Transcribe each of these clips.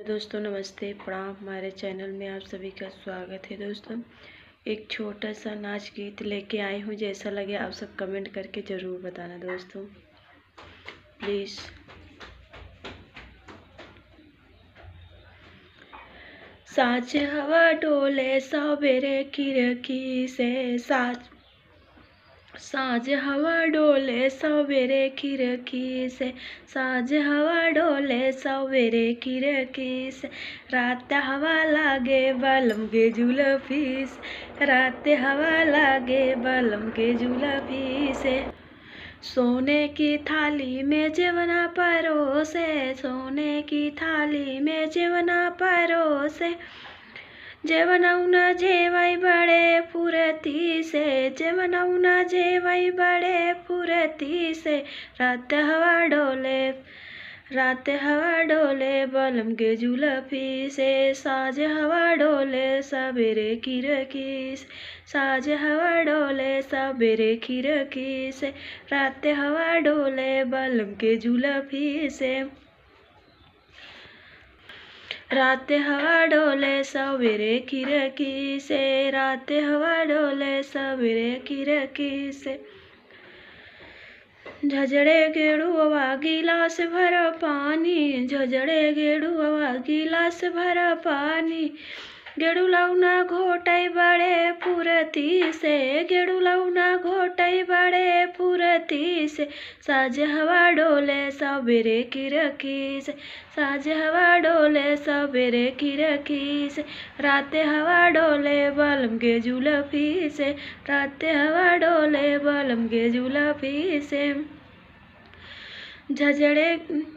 दोस्तों नमस्ते प्रणाम। हमारे चैनल में आप सभी का स्वागत है। दोस्तों एक छोटा सा नाच गीत लेके आई हूँ, जैसा लगे आप सब कमेंट करके ज़रूर बताना दोस्तों प्लीज़। साँझ हवा डोले सवेरे खिड़की से, साँझ हवा डोले सवेरे खिड़की से, साँझ हवा डोले सवेरे खिड़की से, रात हवा लागे बलम के जुल्फी से, रात हवा लागे बलम के जुल्फी से। सोने की थाली में जेवना परोसे, सोने की थाली में जेवना परोसे, जेवनौना जेवई बड़े फुरती से, जेवनौना जेवई बड़े फुरती से, रात हवा डोले, रात हवा डोले बलम के जुल्फी से, साँझ हवा डोले सवेरे खिड़की से, साँझ हवा डोले सवेरे खिड़की से, रात हवा डोले बलम के जुल्फी से, रात हवा डोले सवेरे खिड़की से, रात हवा डोले सवेरे खिड़की से। झजड़े गेड़ुआ गिलास भर पानी, झजड़े गेड़ुआ गिलास भर पानी, गेड़ुलौना घोटै बड़े फुरती से, गेड़ुलौना घोटै बड़े फुरती से, साँझ हवा डोले सवेरे खिड़की से, साँझ हवा डोले सवेरे खिड़की से, रात हवा डोले बलम के जुल्फी से, रात हवा डोले बलम के जुल्फी से। झजड़े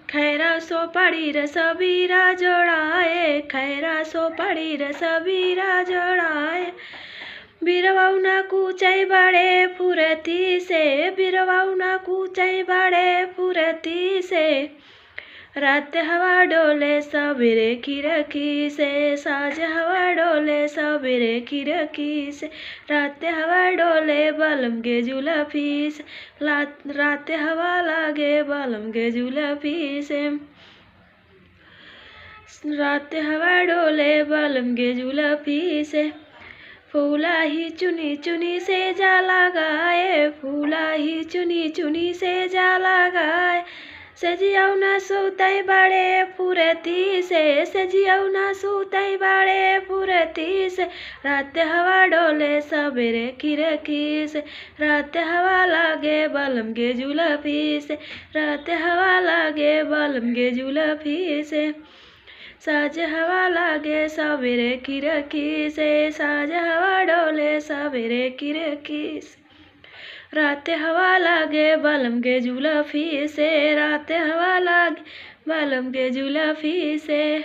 खैरा सोपारी रसबीरा जोड़ाए, खैरा सोपारी रसबीरा जोड़ाए, बिरवौना कूचै बड़े फुरती से, बिरवौना कूचै बड़े फुरती से, रात हवा डोले सवेरे खिड़की से, साँझ हवा डोले सवेरे खिड़की से, रात हवा डोले बलम के जुल्फी से, रात हवा लागे बलम के जुल्फी से, रात हवा डोले बलम के जुल्फी से। फूला ही चुनी चुनी से जा लगाए, फूला ही चुनी चुनी से जा लगाए, सजियौना सुतै बड़े फुरती से, सजियौना सुतै बड़े फुरती से, रात हवा डोले सवेरे खिड़की से, रात हवा लागे बलम के जुल्फी से, रात हवा लागे बलम के जुल्फी से, साँझ हवा लागे सवेरे खिड़की से, साँझ हवा डोले सवेरे खिड़की से, रात हवा लागे बलम के जुल्फी से, रात हवा लागे बलम के जुल्फी से।